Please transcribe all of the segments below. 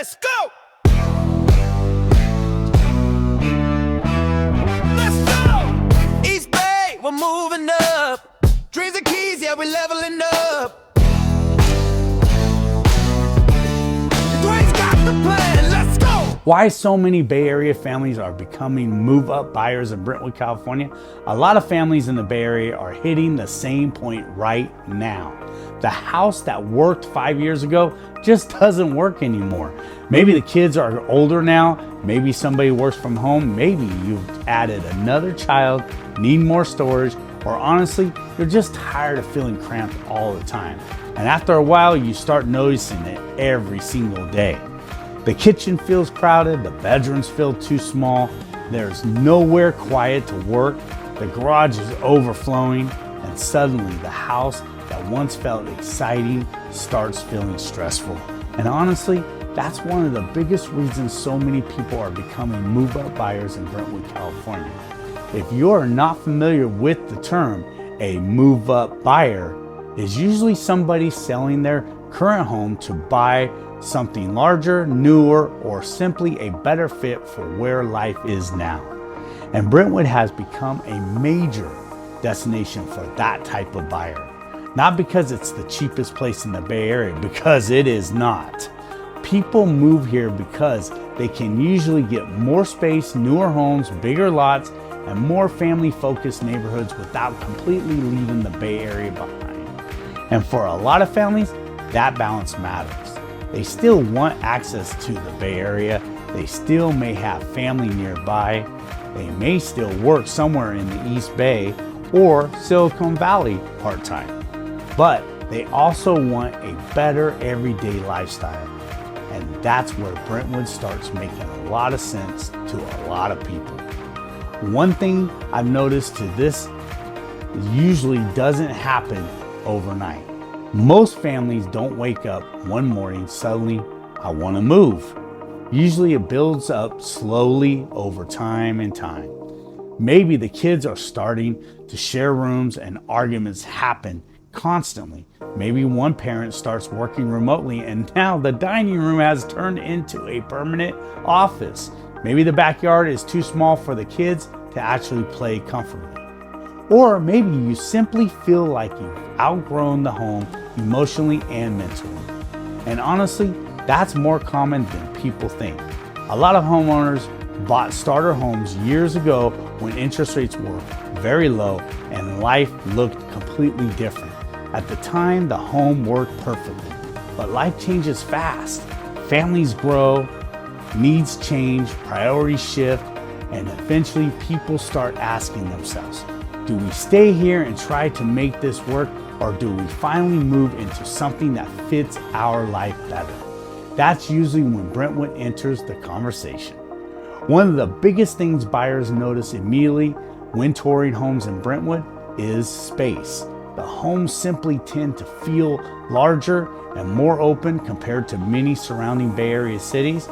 Let's go! Let's go! East Bay, we're moving up. Dreams and keys, yeah, we're leveling up. Dwayne's got the plan, let's go! Why so many Bay Area families are becoming move-up buyers in Brentwood, California? A lot of families in the Bay Area are hitting the same point right now. The house that worked 5 years ago just doesn't work anymore. Maybe the kids are older now, maybe somebody works from home, maybe you've added another child, need more storage, or honestly, you're just tired of feeling cramped all the time. And after a while, you start noticing it every single day. The kitchen feels crowded, the bedrooms feel too small, there's nowhere quiet to work, the garage is overflowing, and suddenly the house that once felt exciting starts feeling stressful. And honestly, that's one of the biggest reasons so many people are becoming move-up buyers in Brentwood, California. If you're not familiar with the term, a move-up buyer is usually somebody selling their current home to buy something larger, newer, or simply a better fit for where life is now. And Brentwood has become a major destination for that type of buyer. Not because it's the cheapest place in the Bay Area, because it is not. People move here because they can usually get more space, newer homes, bigger lots, and more family-focused neighborhoods without completely leaving the Bay Area behind. And for a lot of families, that balance matters. They still want access to the Bay Area. They still may have family nearby. They may still work somewhere in the East Bay or Silicon Valley part-time. But they also want a better everyday lifestyle. And that's where Brentwood starts making a lot of sense to a lot of people. One thing I've noticed to this usually doesn't happen overnight. Most families don't wake up one morning suddenly, I want to move. Usually it builds up slowly over time and time. Maybe the kids are starting to share rooms and arguments happen constantly. Maybe one parent starts working remotely and now the dining room has turned into a permanent office. Maybe the backyard is too small for the kids to actually play comfortably. Or maybe you simply feel like you've outgrown the home emotionally and mentally. And honestly, that's more common than people think. A lot of homeowners bought starter homes years ago when interest rates were very low and life looked completely different. At the time, the home worked perfectly, but life changes fast. Families grow, needs change, priorities shift, and eventually people start asking themselves, do we stay here and try to make this work, or do we finally move into something that fits our life better? That's usually when Brentwood enters the conversation. One of the biggest things buyers notice immediately when touring homes in Brentwood is space. The homes simply tend to feel larger and more open compared to many surrounding Bay Area cities.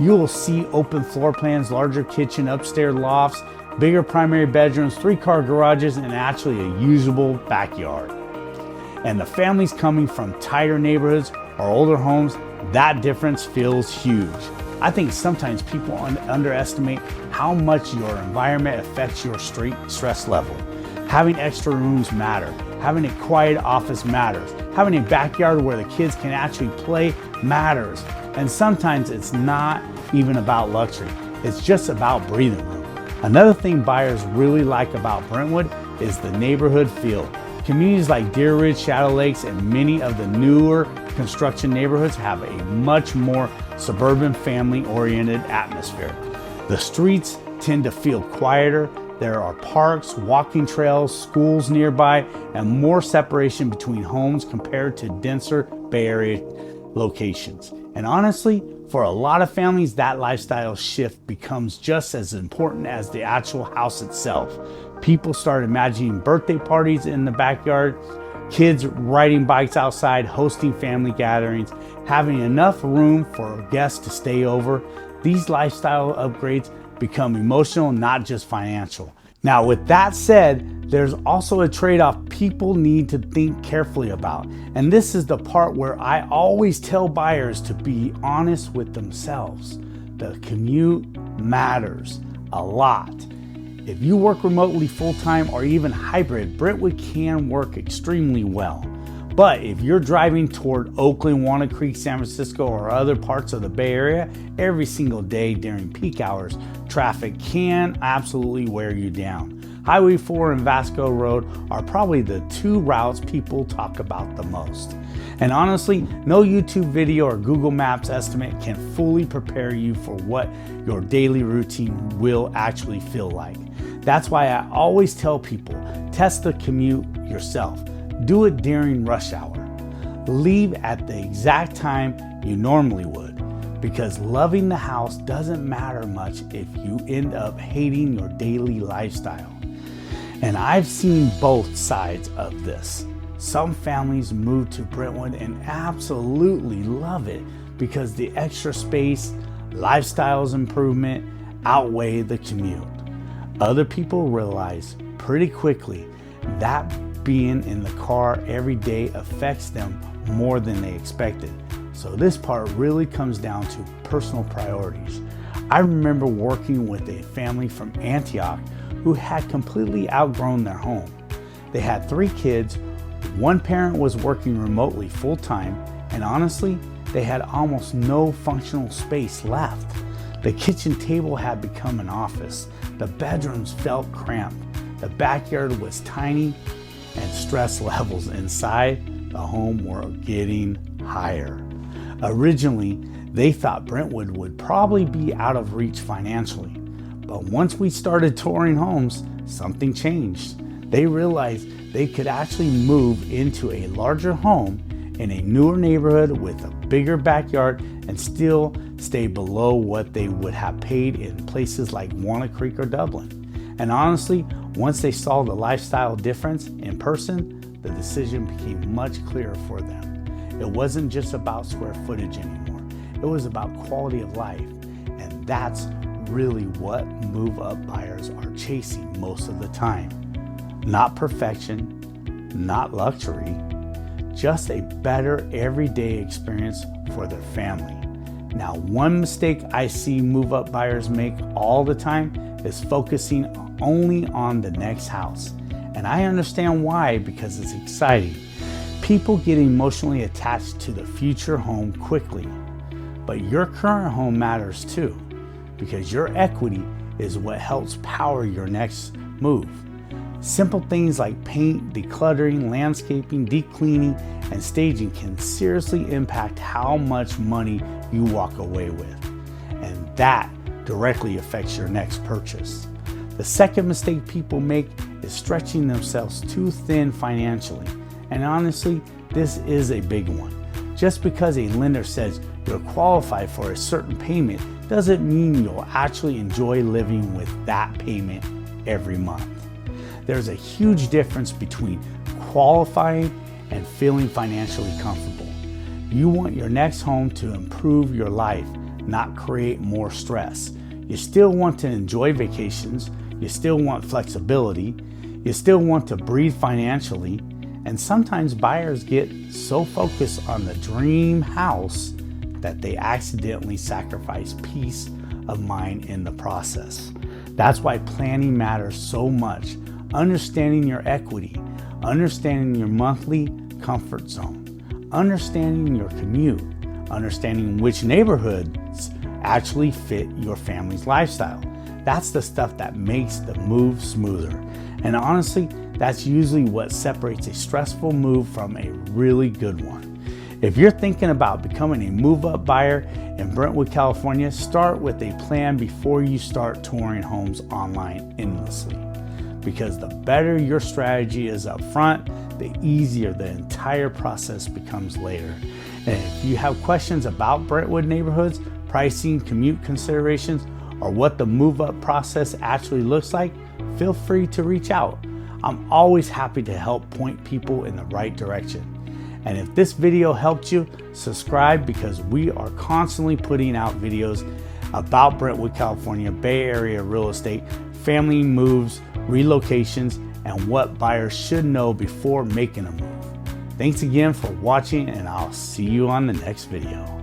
You will see open floor plans, larger kitchen, upstairs lofts, bigger primary bedrooms, 3-car garages, and actually a usable backyard. And the families coming from tighter neighborhoods or older homes, that difference feels huge. I think sometimes people underestimate how much your environment affects your stress level. Having extra rooms matter. Having a quiet office matters. Having a backyard where the kids can actually play matters. And sometimes it's not even about luxury. It's just about breathing room. Another thing buyers really like about Brentwood is the neighborhood feel. Communities like Deer Ridge, Shadow Lakes, and many of the newer construction neighborhoods have a much more suburban family-oriented atmosphere. The streets tend to feel quieter. There are parks, walking trails, schools nearby, and more separation between homes compared to denser Bay Area locations. And honestly, for a lot of families, that lifestyle shift becomes just as important as the actual house itself. People start imagining birthday parties in the backyard, kids riding bikes outside, hosting family gatherings, having enough room for guests to stay over. These lifestyle upgrades become emotional, not just financial. Now, with that said, there's also a trade-off people need to think carefully about. And this is the part where I always tell buyers to be honest with themselves. The commute matters a lot. If you work remotely full-time or even hybrid, Brentwood can work extremely well. But if you're driving toward Oakland, Walnut Creek, San Francisco, or other parts of the Bay Area every single day during peak hours, traffic can absolutely wear you down. Highway 4 and Vasco Road are probably the two routes people talk about the most. And honestly, no YouTube video or Google Maps estimate can fully prepare you for what your daily routine will actually feel like. That's why I always tell people, test the commute yourself. Do it during rush hour. Leave at the exact time you normally would, because loving the house doesn't matter much if you end up hating your daily lifestyle. And I've seen both sides of this. Some families move to Brentwood and absolutely love it because the extra space, lifestyles improvement outweigh the commute. Other people realize pretty quickly that being in the car every day affects them more than they expected. So this part really comes down to personal priorities. I remember working with a family from Antioch who had completely outgrown their home. They had 3 kids, one parent was working remotely full-time, and honestly, they had almost no functional space left. The kitchen table had become an office. The bedrooms felt cramped. The backyard was tiny, and stress levels inside the home were getting higher. Originally, they thought Brentwood would probably be out of reach financially. But once we started touring homes, something changed. They realized they could actually move into a larger home in a newer neighborhood with a bigger backyard and still stay below what they would have paid in places like Walnut Creek or Dublin. And honestly, once they saw the lifestyle difference in person, the decision became much clearer for them. It wasn't just about square footage anymore. It was about quality of life. And that's really what move-up buyers are chasing most of the time. Not perfection, not luxury, just a better everyday experience for their family. Now, one mistake I see move-up buyers make all the time is focusing only on the next house. And I understand why, because it's exciting. People get emotionally attached to the future home quickly. But your current home matters too, because your equity is what helps power your next move. Simple things like paint, decluttering, landscaping, deep cleaning, and staging can seriously impact how much money you walk away with. And that directly affects your next purchase. The second mistake people make is stretching themselves too thin financially. And honestly, this is a big one. Just because a lender says you're qualified for a certain payment doesn't mean you'll actually enjoy living with that payment every month. There's a huge difference between qualifying and feeling financially comfortable. You want your next home to improve your life, not create more stress. You still want to enjoy vacations, you still want flexibility, you still want to breathe financially, and sometimes buyers get so focused on the dream house that they accidentally sacrifice peace of mind in the process. That's why planning matters so much. Understanding your equity, understanding your monthly comfort zone, understanding your commute, understanding which neighborhoods actually fit your family's lifestyle. That's the stuff that makes the move smoother. And honestly, that's usually what separates a stressful move from a really good one. If you're thinking about becoming a move-up buyer in Brentwood, California, start with a plan before you start touring homes online endlessly. Because the better your strategy is up front, the easier the entire process becomes later. And if you have questions about Brentwood neighborhoods, pricing, commute considerations, or what the move-up process actually looks like, feel free to reach out. I'm always happy to help point people in the right direction. And if this video helped you, subscribe, because we are constantly putting out videos about Brentwood, California, Bay Area real estate, family moves relocations, and what buyers should know before making a move. Thanks again for watching, and I'll see you on the next video.